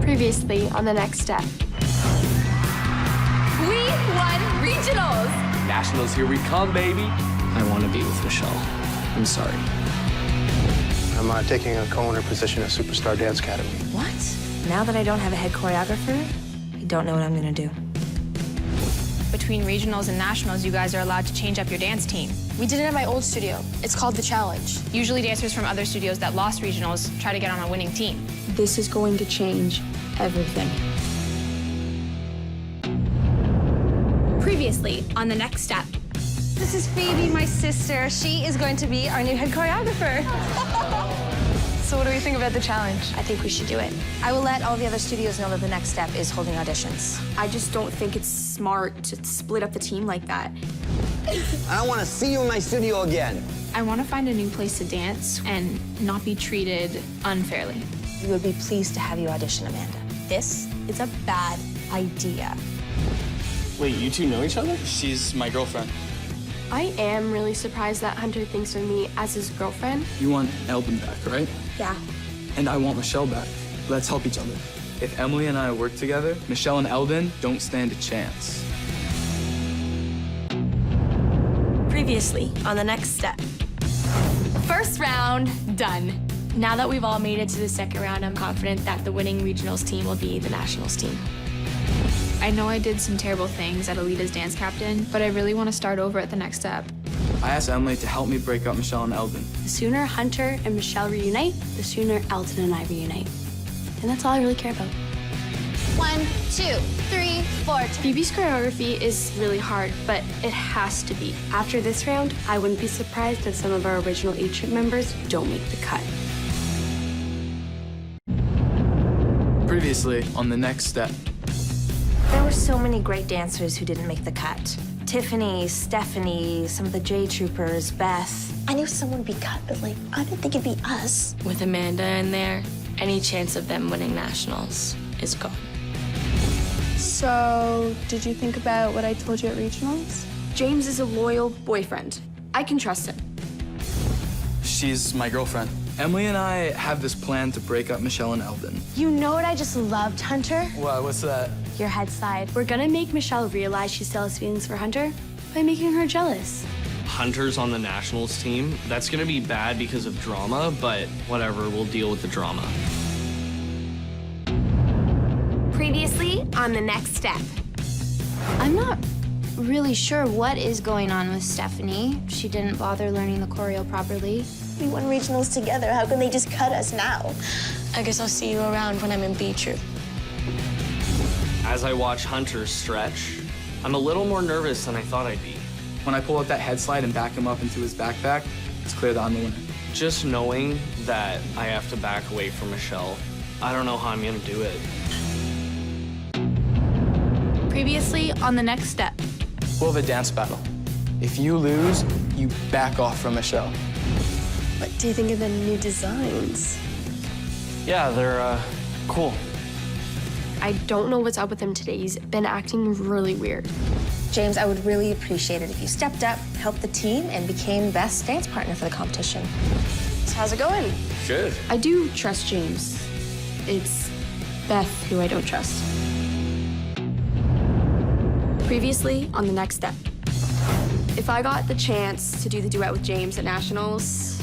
Previously on the next step. We won regionals! Nationals, here we come, baby. I want to be with Michelle. I'm sorry. I'm taking a co-owner position at Superstar Dance Academy. What? Now that I don't have a head choreographer, I don't know what I'm gonna do. Between regionals and nationals, you guys are allowed to change up your dance team. We did it at my old studio. It's called The Challenge. Usually dancers from other studios that lost regionals try to get on a winning team. This is going to change everything. Previously on the next step. This is Phoebe, my sister. She is going to be our new head choreographer. So what do we think about the challenge? I think we should do it. I will let all the other studios know that the next step is holding auditions. I just don't think it's smart to split up the team like that. I don't want to see you in my studio again. I want to find a new place to dance and not be treated unfairly. We would be pleased to have you audition, Amanda. This is a bad idea. Wait, you two know each other? She's my girlfriend. I am really surprised that Hunter thinks of me as his girlfriend. You want Eldon back, right? Yeah. And I want Michelle back. Let's help each other. If Emily and I work together, Michelle and Eldon don't stand a chance. Previously on the next step. First round, done. Now that we've all made it to the second round, I'm confident that the winning regionals team will be the nationals team. I know I did some terrible things at Alita's dance captain, but I really want to start over at the next step. I asked Emily to help me break up Michelle and Eldon. The sooner Hunter and Michelle reunite, the sooner Eldon and I reunite. And that's all I really care about. 1, 2, 3, 4. Phoebe's choreography is really hard, but it has to be. After this round, I wouldn't be surprised if some of our original A-Trip members don't make the cut. Previously on the next step. There were so many great dancers who didn't make the cut. Tiffany, Stephanie, some of the J Troopers, Beth. I knew someone would be cut, but I didn't think it'd be us. With Amanda in there, any chance of them winning nationals is gone. So, did you think about what I told you at regionals? James is a loyal boyfriend. I can trust him. She's my girlfriend. Emily and I have this plan to break up Michelle and Eldon. You know what I just loved, Hunter? What? What's that? Your head slide. We're gonna make Michelle realize she still has feelings for Hunter by making her jealous. Hunter's on the nationals team. That's gonna be bad because of drama, but whatever, we'll deal with the drama. Previously on the next step. I'm not really sure what is going on with Stephanie. She didn't bother learning the choreo properly. We won regionals together. How can they just cut us now? I guess I'll see you around when I'm in B Troop. As I watch Hunter stretch, I'm a little more nervous than I thought I'd be. When I pull out that head slide and back him up into his backpack, it's clear that I'm the winner. Just knowing that I have to back away from Michelle, I don't know how I'm gonna do it. Previously on the next step. We'll have a dance battle. If you lose, you back off from Michelle. What do you think of the new designs? Yeah, they're cool. I don't know what's up with him today. He's been acting really weird. James, I would really appreciate it if you stepped up, helped the team, and became best dance partner for the competition. So how's it going? Good. I do trust James. It's Beth who I don't trust. Previously on the next step. If I got the chance to do the duet with James at nationals,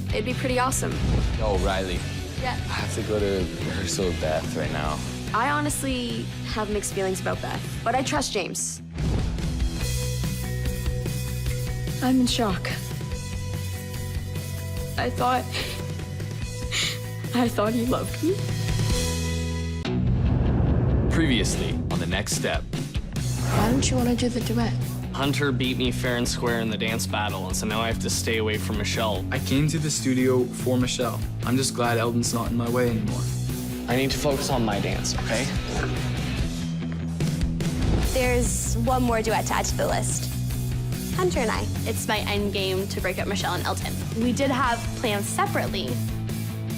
it'd be pretty awesome. Oh, Riley. Yeah. I have to go to rehearsal with Beth right now. I honestly have mixed feelings about Beth, but I trust James. I'm in shock. I thought he loved me. Previously on the next step. Why don't you want to do the duet? Hunter beat me fair and square in the dance battle, and so now I have to stay away from Michelle. I came to the studio for Michelle. I'm just glad Eldon's not in my way anymore. I need to focus on my dance, okay? There's one more duet to add to the list. Hunter and I. It's my end game to break up Michelle and Eldon. We did have plans separately,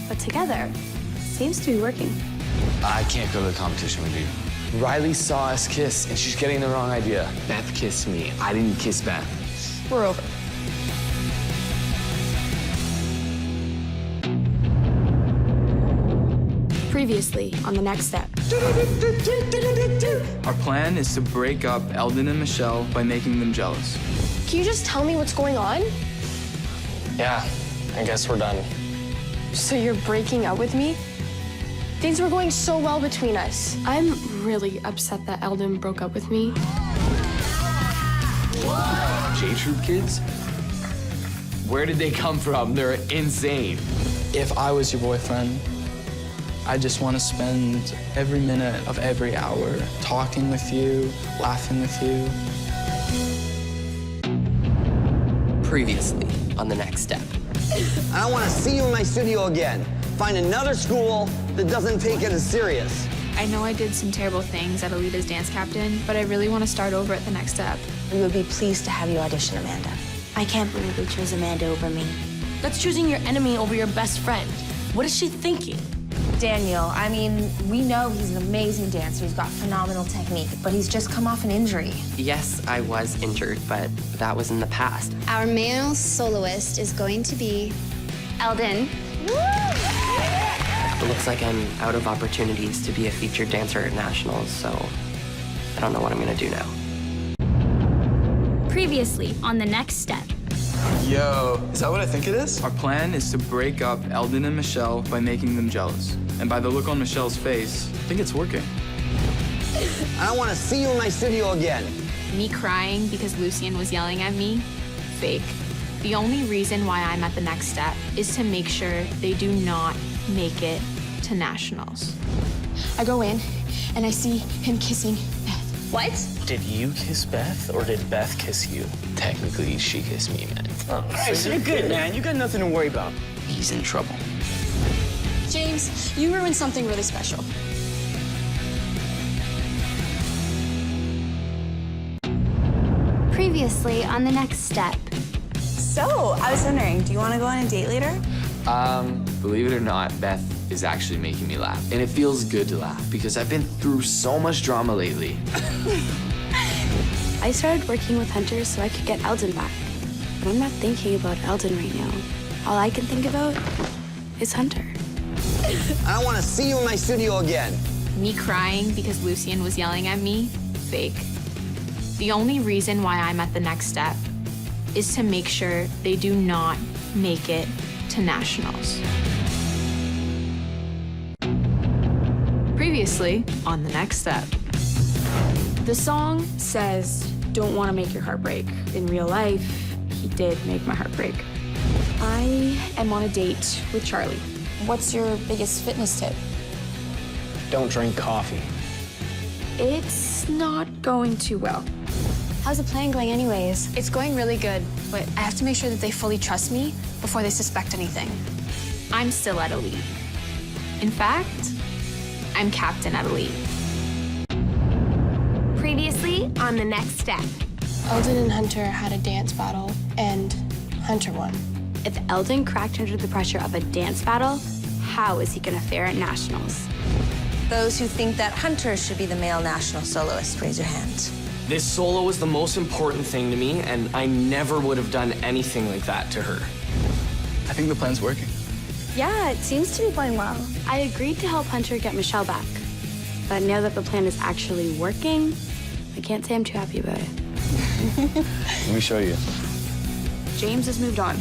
but together, seems to be working. I can't go to the competition with you. Riley saw us kiss, and she's getting the wrong idea. Beth kissed me. I didn't kiss Beth. We're over. Previously on the next step. Our plan is to break up Eldon and Michelle by making them jealous. Can you just tell me what's going on? Yeah, I guess we're done. So you're breaking up with me? Things were going so well between us. I'm really upset that Eldon broke up with me. J-Troop kids? Where did they come from? They're insane. If I was your boyfriend, I just want to spend every minute of every hour talking with you, laughing with you. Previously on the next step. I don't want to see you in my studio again. Find another school that doesn't take it as serious. I know I did some terrible things at Alita's dance captain, but I really want to start over at the next step. We would be pleased to have you audition, Amanda. I can't believe we chose Amanda over me. That's choosing your enemy over your best friend. What is she thinking? Daniel, I mean, we know he's an amazing dancer. He's got phenomenal technique, but he's just come off an injury. Yes, I was injured, but that was in the past. Our male soloist is going to be Eldon. It looks like I'm out of opportunities to be a featured dancer at nationals, so I don't know what I'm gonna do now. Previously on the next step. Yo, is that what I think it is? Our plan is to break up Eldon and Michelle by making them jealous. And by the look on Michelle's face, I think it's working. I don't want to see you in my studio again. Me crying because Lucien was yelling at me? Fake. The only reason why I'm at the next step is to make sure they do not make it to nationals. I go in and I see him kissing Beth. What? Did you kiss Beth, or did Beth kiss you? Technically, she kissed me, man. Oh, So you're good, man. You got nothing to worry about. He's in trouble. James, you ruined something really special. Previously on the next step. So, I was wondering, do you want to go on a date later? Believe it or not, Beth is actually making me laugh. And it feels good to laugh because I've been through so much drama lately. I started working with Hunter so I could get Eldon back. But I'm not thinking about Eldon right now. All I can think about is Hunter. I don't want to see you in my studio again. Me crying because Lucien was yelling at me? Fake. The only reason why I'm at the next step is to make sure they do not make it to nationals. Previously on the next step. The song says, don't want to make your heart break. In real life, he did make my heart break. I am on a date with Charlie. What's your biggest fitness tip? Don't drink coffee. It's not going too well. How's the plan going anyways? It's going really good, but I have to make sure that they fully trust me before they suspect anything. I'm still at Elite. In fact, I'm captain at Elite. Previously on the next step. Eldon and Hunter had a dance battle, and Hunter won. If Eldon cracked under the pressure of a dance battle, how is he gonna fare at nationals? Those who think that Hunter should be the male national soloist, raise your hand. This solo was the most important thing to me, and I never would have done anything like that to her. I think the plan's working. Yeah, it seems to be going well. I agreed to help Hunter get Michelle back. But now that the plan is actually working, I can't say I'm too happy about it. Let me show you. James has moved on.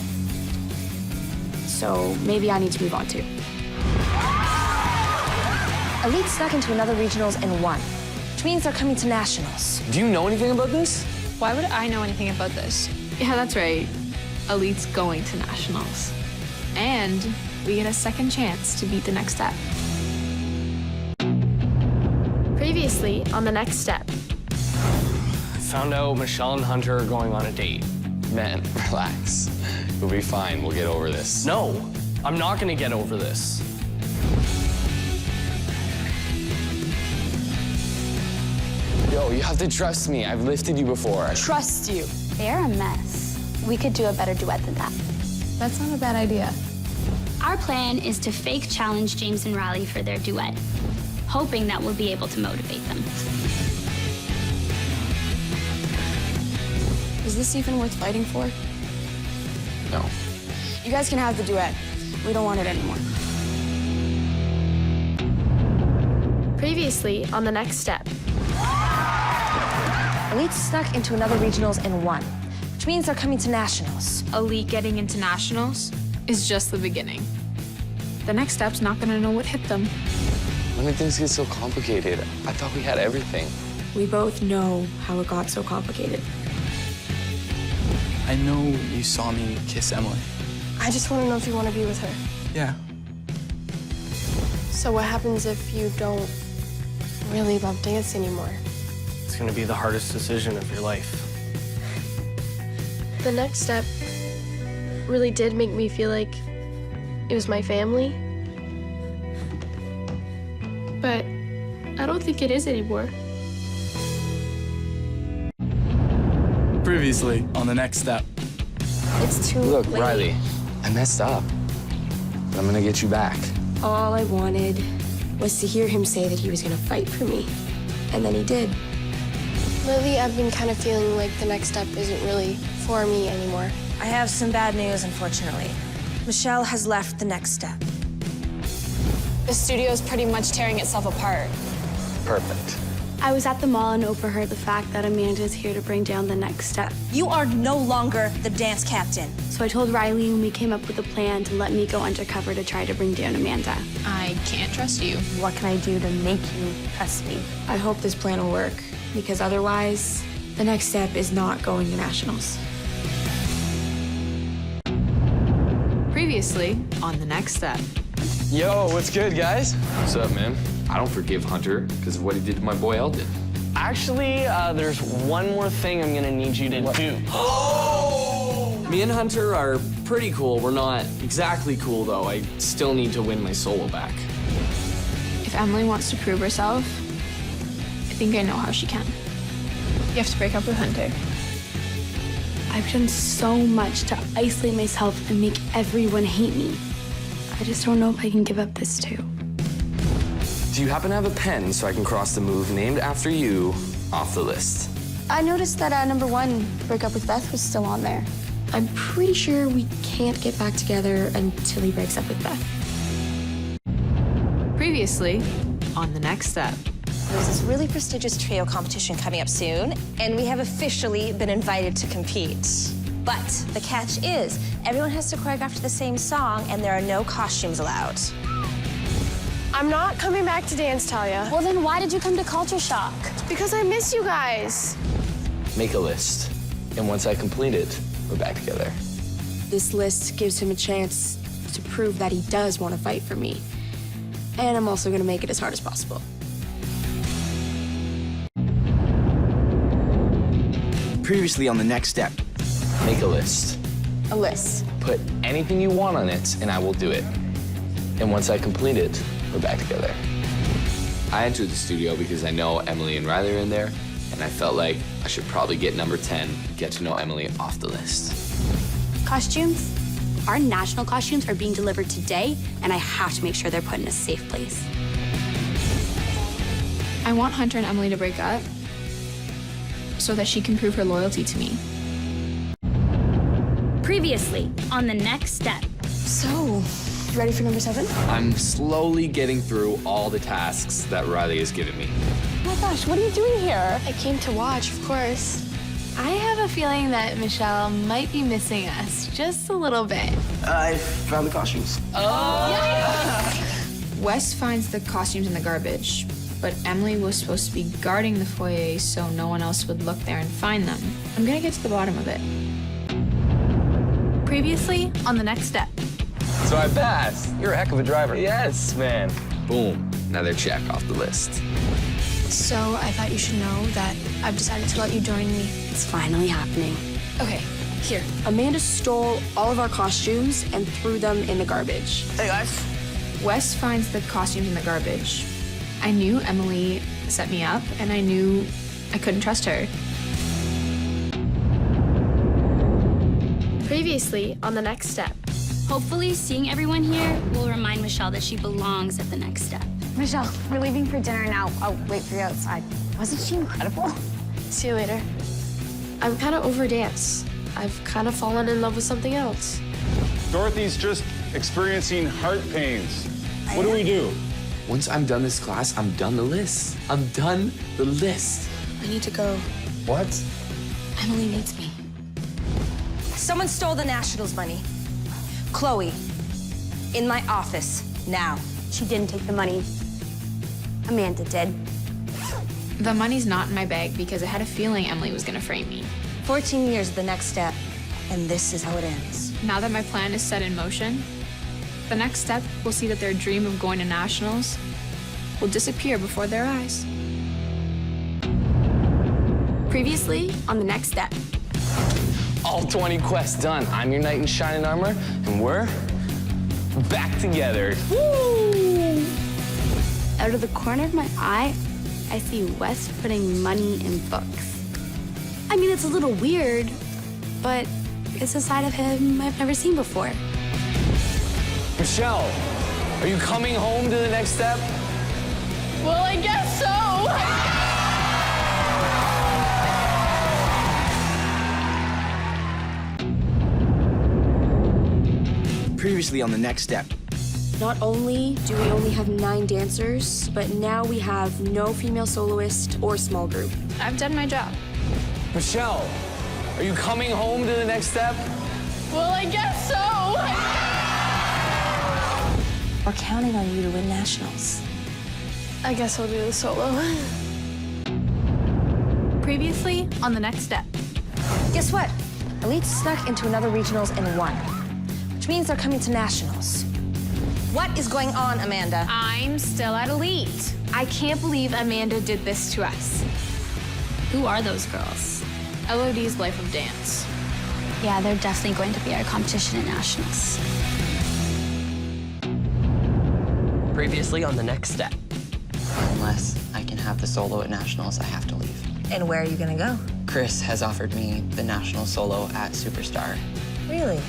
So maybe I need to move on too. Elite snuck into another regionals and won, which means they're coming to nationals. Do you know anything about this? Why would I know anything about this? Yeah, that's right. Elite's going to nationals. And we get a second chance to beat the next step. Previously on the next step. Found out Michelle and Hunter are going on a date. Man, relax. We'll be fine. We'll get over this. No, I'm not gonna get over this. Yo, you have to trust me. I've lifted you before. Trust you. They're a mess. We could do a better duet than that. That's not a bad idea. Our plan is to fake challenge James and Riley for their duet, hoping that we'll be able to motivate them. Is this even worth fighting for? No. You guys can have the duet. We don't want it anymore. Previously on the next step. Elite snuck into another regionals and won, which means they're coming to nationals. Elite getting into nationals is just the beginning. The next step's not gonna know what hit them. When did things get so complicated? I thought we had everything. We both know how it got so complicated. I know you saw me kiss Emily. I just want to know if you want to be with her. Yeah. So what happens if you don't really love dance anymore? It's gonna be the hardest decision of your life. The next step really did make me feel like it was my family. But I don't think it is anymore. Previously on the next step. It's too Look, late. Riley, I messed up. But I'm gonna get you back. All I wanted was to hear him say that he was gonna fight for me. And then he did. Lately, I've been kind of feeling like the next step isn't really for me anymore. I have some bad news, unfortunately. Michelle has left the next step. The studio's pretty much tearing itself apart. Perfect. I was at the mall and overheard the fact that Amanda's here to bring down the next step. You are no longer the dance captain. So I told Riley when we came up with a plan to let me go undercover to try to bring down Amanda. I can't trust you. What can I do to make you trust me? I hope this plan will work, because otherwise, the next step is not going to nationals. Previously on the next step. Yo, what's good, guys? What's up, man? I don't forgive Hunter because of what he did to my boy Eldon. Actually, there's one more thing I'm gonna need you to do. Me and Hunter are pretty cool. We're not exactly cool, though. I still need to win my solo back. If Emily wants to prove herself, I think I know how she can. You have to break up with Hunter. I've done so much to isolate myself and make everyone hate me. I just don't know if I can give up this too. Do you happen to have a pen so I can cross the move named after you off the list? I noticed that number 1, break up with Beth, was still on there. I'm pretty sure we can't get back together until he breaks up with Beth. Previously on the next step. There's this really prestigious trio competition coming up soon, and we have officially been invited to compete. But the catch is, everyone has to choreograph to the same song, and there are no costumes allowed. I'm not coming back to dance, Talia. Well, then why did you come to Culture Shock? Because I miss you guys. Make a list. And once I complete it, we're back together. This list gives him a chance to prove that he does want to fight for me. And I'm also going to make it as hard as possible. Previously on the next step. Make a list. A list. Put anything you want on it, and I will do it. And once I complete it, we're back together. I entered the studio because I know Emily and Riley are in there, and I felt like I should probably get number 10, get to know Emily off the list. Costumes? Our national costumes are being delivered today, and I have to make sure they're put in a safe place. I want Hunter and Emily to break up so that she can prove her loyalty to me. Previously on the next step. So, you ready for number 7? I'm slowly getting through all the tasks that Riley has given me. Oh my gosh, what are you doing here? I came to watch, of course. I have a feeling that Michelle might be missing us just a little bit. I found the costumes. Wes finds the costumes in the garbage, but Emily was supposed to be guarding the foyer so no one else would look there and find them. I'm gonna get to the bottom of it. Previously on the next step. So I passed. You're a heck of a driver. Yes, man. Boom. Another check off the list. So I thought you should know that I've decided to let you join me. It's finally happening. Okay, here. Amanda stole all of our costumes and threw them in the garbage. Hey, guys. Wes finds the costumes in the garbage. I knew Emily set me up, and I knew I couldn't trust her. Previously on the next step. Hopefully, seeing everyone here will remind Michelle that she belongs at the next step. Michelle, we're leaving for dinner now. I'll wait for you outside. Wasn't she incredible? See you later. I'm kind of over dance. I've kind of fallen in love with something else. Dorothy's just experiencing heart pains. What do we do? Once I'm done this class, I'm done the list. I'm done the list. I need to go. What? Emily needs me. Someone stole the Nationals money. Chloe, in my office, now. She didn't take the money. Amanda did. The money's not in my bag because I had a feeling Emily was gonna frame me. 14 years the next step, and this is how it ends. Now that my plan is set in motion, the next step will see that their dream of going to nationals will disappear before their eyes. Previously on the next step. All 20 quests done. I'm your knight in shining armor, and we're back together. Woo! Out of the corner of my eye, I see Wes putting money in books. I mean, it's a little weird, but it's a side of him I've never seen before. Michelle, are you coming home to the next step? Well, I guess so. Previously on the next step. Not only do we only have 9 dancers, but now we have no female soloist or small group. I've done my job. Michelle, are you coming home to the next step? Well, I guess so. We're counting on you to win nationals. I guess I'll do the solo. Previously on the next step. Guess what? Elite snuck into another regionals and won, which means they're coming to nationals. What is going on, Amanda? I'm still at Elite. I can't believe Amanda did this to us. Who are those girls? LOD's Life of Dance. Yeah, they're definitely going to be our competition at nationals. Previously on the next step. Unless I can have the solo at nationals, I have to leave. And where are you gonna go? Chris has offered me the national solo at Superstar. Really?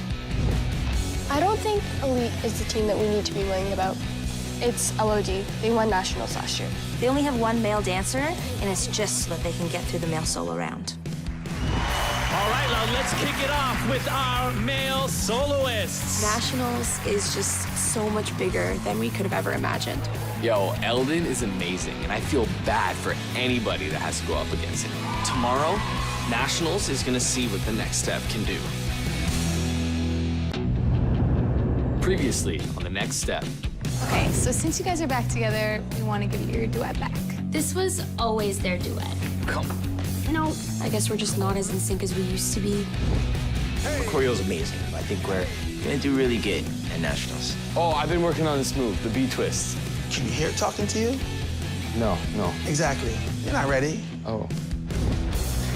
I don't think Elite is the team that we need to be worrying about. It's LOD. They won nationals last year. They only have one male dancer, and it's just so that they can get through the male solo round. All right, now let's kick it off with our male soloists. Nationals is just so much bigger than we could have ever imagined. Yo, Eldon is amazing, and I feel bad for anybody that has to go up against him. Tomorrow, Nationals is gonna see what the next step can do. Previously on the next step. Okay, so since you guys are back together, we want to give you your duet back. This was always their duet. Come on. You know, I guess we're just not as in sync as we used to be. The choreo's amazing. I think we're gonna do really good at nationals. Oh, I've been working on this move, the B-twist. Can you hear it talking to you? No. Exactly. You're not ready. Oh.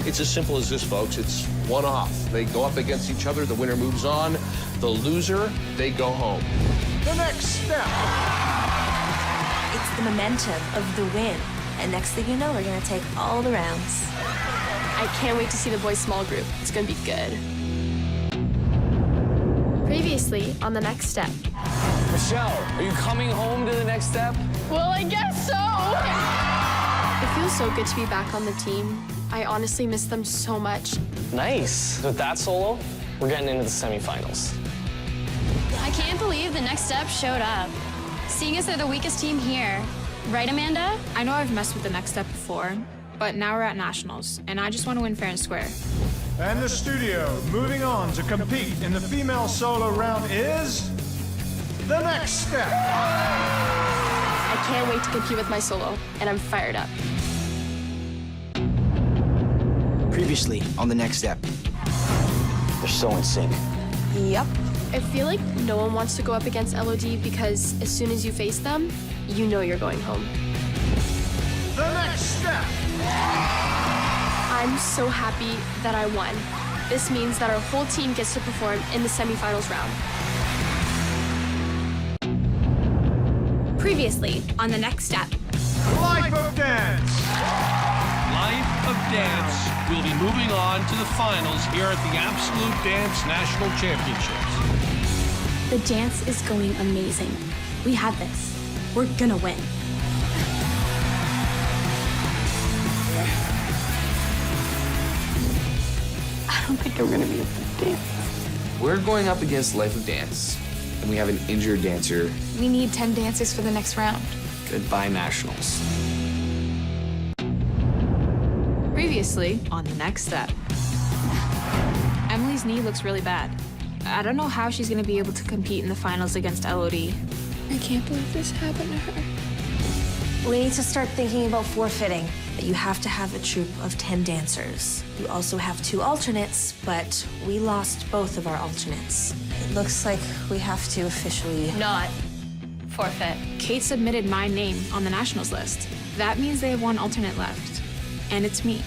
It's as simple as this, folks. It's one off. They go up against each other, the winner moves on. The loser, they go home. The next step. It's the momentum of the win. And next thing you know, we're gonna take all the rounds. I can't wait to see the boys' small group. It's gonna be good. Previously on the next step. Michelle, are you coming home to the next step? Well, I guess so. It feels so good to be back on the team. I honestly miss them so much. Nice. With that solo, we're getting into the semifinals. I can't believe the next step showed up. Seeing as they're the weakest team here. Right, Amanda? I know I've messed with the next step before, but now we're at nationals, and I just want to win fair and square. And the studio moving on to compete in the female solo round is the next step. I can't wait to compete with my solo, and I'm fired up. Previously on the next step. They're so in sync. Yep. I feel like no one wants to go up against LOD because as soon as you face them, you know you're going home. The next step. I'm so happy that I won. This means that our whole team gets to perform in the semifinals round. Previously on the next step. Life of Dance. Life of Dance will be moving on to the finals here at the Absolute Dance National Championships. The dance is going amazing. We have this. We're gonna win. I don't think I'm gonna be a good dance. We're going up against Life of Dance, and we have an injured dancer. We need 10 dancers for the next round. Goodbye, Nationals. Previously on the next step. Emily's knee looks really bad. I don't know how she's gonna be able to compete in the finals against LOD. I can't believe this happened to her. We need to start thinking about forfeiting. You have to have a troupe of 10 dancers. You also have 2 alternates, but we lost both of our alternates. It looks like we have to officially Not forfeit. Kate submitted my name on the nationals list. That means they have 1 alternate left, and it's me.